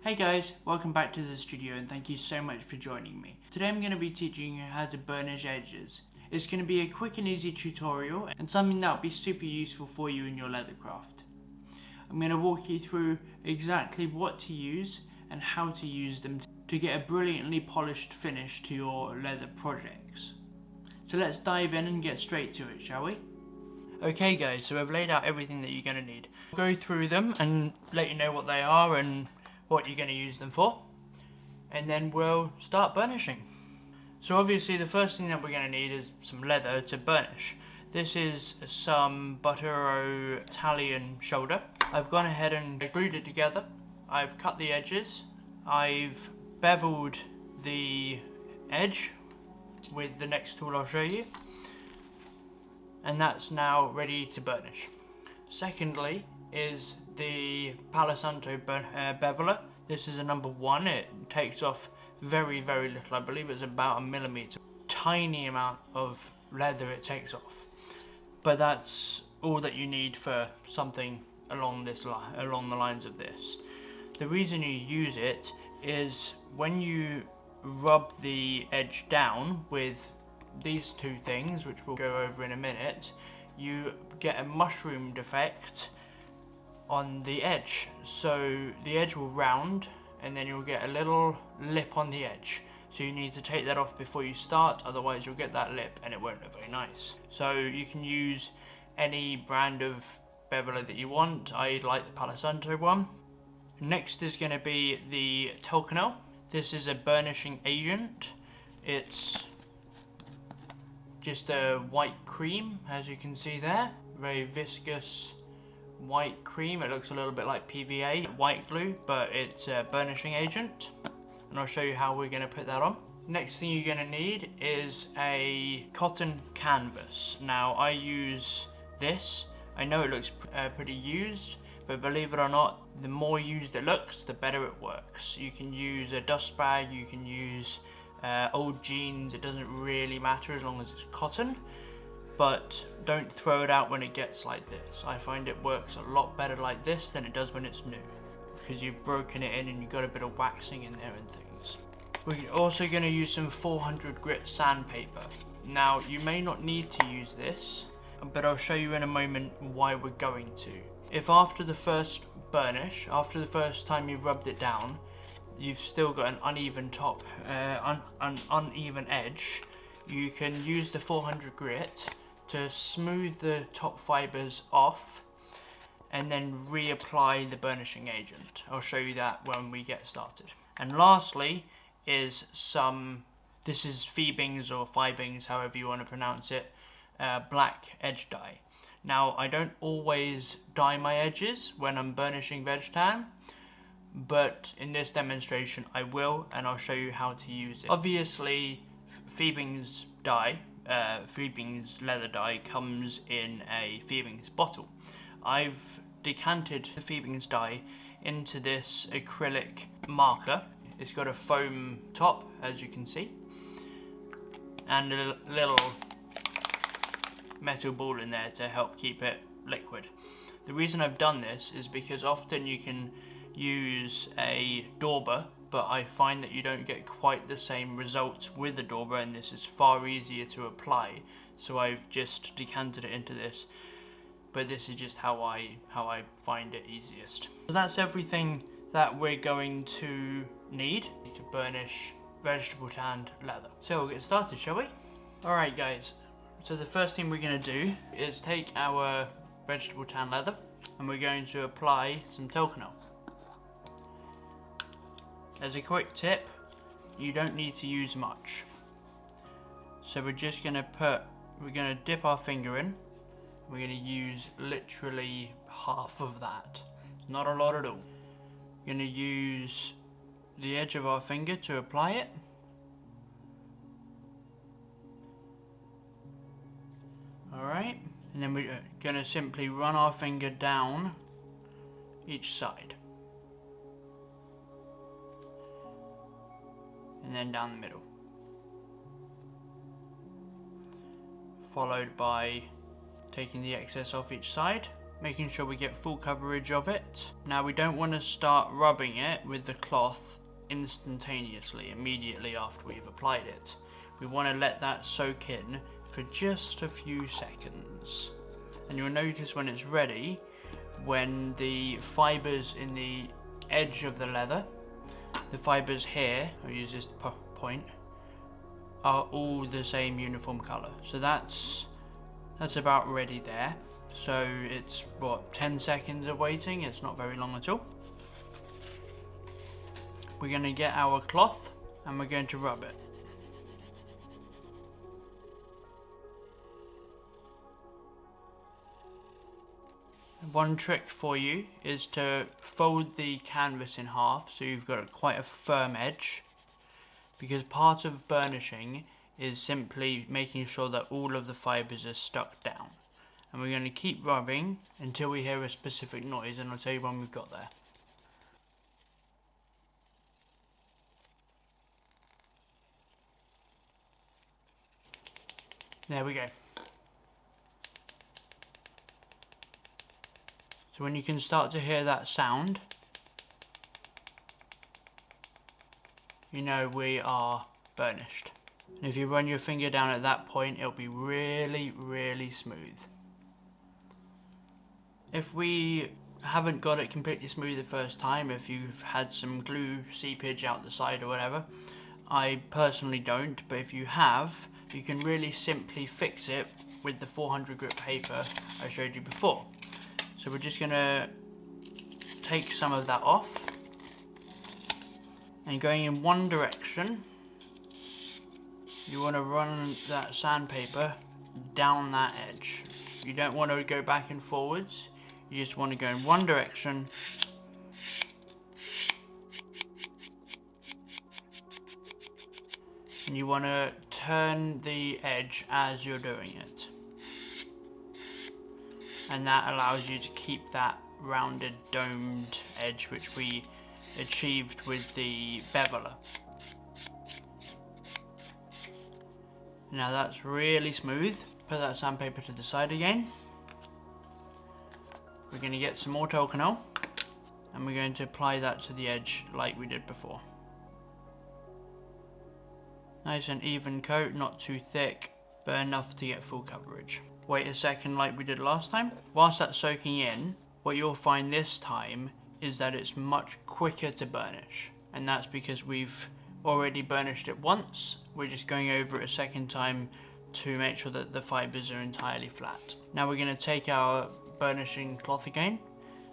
Hey guys, welcome back to the studio and thank you so much for joining me. Today I'm going to be teaching you how to burnish edges. It's going to be a quick and easy tutorial and something that will be super useful for you in your leather craft. I'm going to walk you through exactly what to use and how to use them to get a brilliantly polished finish to your leather projects. So let's dive in and get straight to it, shall we? Okay guys, so I've laid out everything that you're going to need. I'll go through them and let you know what they are and what you're going to use them for, and then we'll start burnishing. So obviously the first thing that we're going to need is some leather to burnish. This is some Buttero Italian shoulder. I've gone ahead and glued it together. I've cut the edges. I've beveled the edge with the next tool I'll show you, and that's now ready to burnish. Secondly is the Palo Santo beveler. This is a number 1. It takes off very little. I believe it's about 1 millimeter. Tiny amount of leather it takes off, but that's all that you need for something along the lines of this. The reason you use it is when you rub the edge down with these two things, which we'll go over in a minute, you get a mushroomed effect on the edge. So the edge will round and then you'll get a little lip on the edge. So you need to take that off before you start, otherwise you'll get that lip and it won't look very nice. So you can use any brand of beveler that you want. I like the Palo Santo one. Next is going to be the Telcanel. This is a burnishing agent. It's just a white cream, as you can see there. Very viscous white cream. It looks a little bit like PVA white glue, but it's a burnishing agent, and I'll show you how we're going to put that on. Next thing you're going to need is a cotton canvas. Now I use this. I know it looks pretty used, but believe it or not, the more used it looks, the better it works. You can use a dust bag, you can use old jeans, it doesn't really matter as long as it's cotton. But don't throw it out when it gets like this. I find it works a lot better like this than it does when it's new, because you've broken it in and you've got a bit of waxing in there and things. We're also going to use some 400 grit sandpaper. Now you may not need to use this, but I'll show you in a moment why we're going to. If after the first burnish, after the first time you've rubbed it down, you've still got an uneven top, an uneven edge, you can use the 400 grit to smooth the top fibers off and then reapply the burnishing agent. I'll show you that when we get started. And lastly is this is Phoebings or Fibings, however you want to pronounce it, black edge dye. Now I don't always dye my edges when I'm burnishing veg tan, but in this demonstration I will, and I'll show you how to use it. Obviously Phoebings dye, Phoebings leather dye comes in a Phoebings bottle. I've decanted the Phoebings dye into this acrylic marker. It's got a foam top, as you can see, and a little metal ball in there to help keep it liquid. The reason I've done this is because often you can use a dauber, but I find that you don't get quite the same results with the dauber, and this is far easier to apply. So I've just decanted it into this, but this is just how I find it easiest. So that's everything that we're going to need to burnish vegetable tanned leather. So we'll get started, shall we? Alright guys, so the first thing we're going to do is take our vegetable tan leather and we're going to apply some Telcanel. As a quick tip, you don't need to use much. So we're just going to dip our finger in. We're going to use literally half of that. It's not a lot at all. We're going to use the edge of our finger to apply it. Alright, and then we're going to simply run our finger down each side. And then down the middle. Followed by taking the excess off each side making sure we get full coverage of it. Now we don't want to start rubbing it with the cloth instantaneously, immediately after we've applied it. We want to let that soak in for just a few seconds. And you'll notice when it's ready, when the fibres in the edge of the leather, the fibres here, I'll use this point, are all the same uniform colour. So that's about ready there. So it's what, 10 seconds of waiting, it's not very long at all. We're going to get our cloth and we're going to rub it. One trick for you is to fold the canvas in half so you've got quite a firm edge, because part of burnishing is simply making sure that all of the fibres are stuck down. And we're going to keep rubbing until we hear a specific noise, and I'll tell you when we've got there. There we go. So when you can start to hear that sound, you know we are burnished. And if you run your finger down at that point, it'll be really, really smooth. If we haven't got it completely smooth the first time, if you've had some glue seepage out the side or whatever, I personally don't, but if you have, you can really simply fix it with the 400 grit paper I showed you before. So we're just going to take some of that off, and going in one direction, you want to run that sandpaper down that edge. You don't want to go back and forwards, you just want to go in one direction, and you want to turn the edge as you're doing it. And that allows you to keep that rounded domed edge which we achieved with the beveler. Now that's really smooth. Put that sandpaper to the side again. We're going to get some more Tokonol and we're going to apply that to the edge like we did before. Nice and even coat, not too thick, but enough to get full coverage. Wait a second like we did last time. Whilst that's soaking in, what you'll find this time is that it's much quicker to burnish. And that's because we've already burnished it once. We're just going over it a second time to make sure that the fibres are entirely flat. Now we're going to take our burnishing cloth again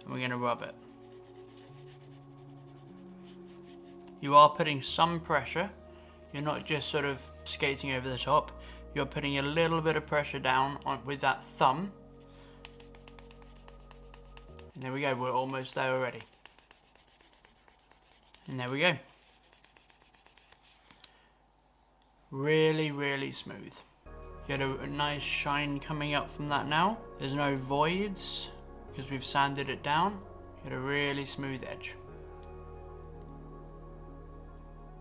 and we're going to rub it. You are putting some pressure. You're not just sort of skating over the top. You're putting a little bit of pressure down with that thumb. And there we go, we're almost there already. And there we go. Really, really smooth. Get a nice shine coming up from that now. There's no voids because we've sanded it down. Get a really smooth edge.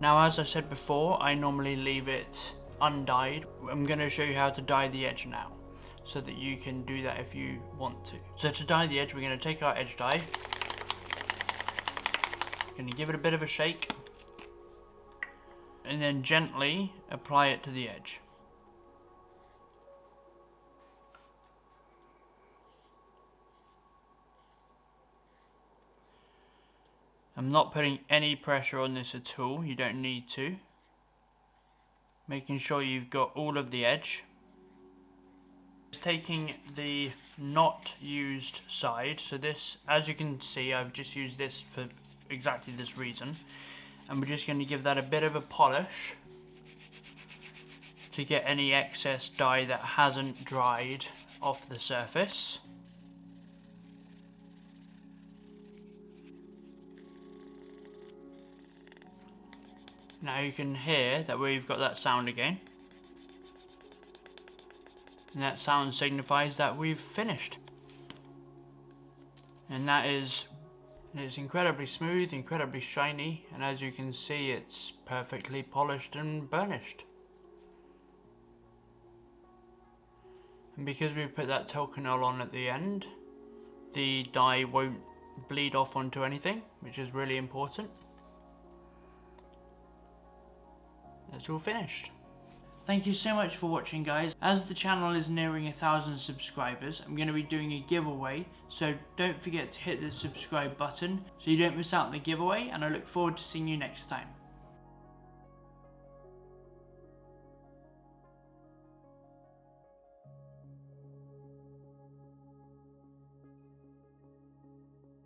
Now, as I said before, I normally leave it undyed. I'm going to show you how to dye the edge now, so that you can do that if you want to. So to dye the edge, we're going to take our edge dye, going to give it a bit of a shake, and then gently apply it to the edge. I'm not putting any pressure on this at all, you don't need to. Making sure you've got all of the edge. Taking the not used side, so this, as you can see, I've just used this for exactly this reason, and we're just going to give that a bit of a polish to get any excess dye that hasn't dried off the surface. Now you can hear that we've got that sound again. And that sound signifies that we've finished. And that is, it's incredibly smooth, incredibly shiny, and as you can see it's perfectly polished and burnished. And because we put that Tokonol on at the end, the dye won't bleed off onto anything, which is really important. It's all finished. Thank you so much for watching, guys. As the channel is nearing 1,000 subscribers, I'm going to be doing a giveaway, so don't forget to hit the subscribe button so you don't miss out on the giveaway, and I look forward to seeing you next time.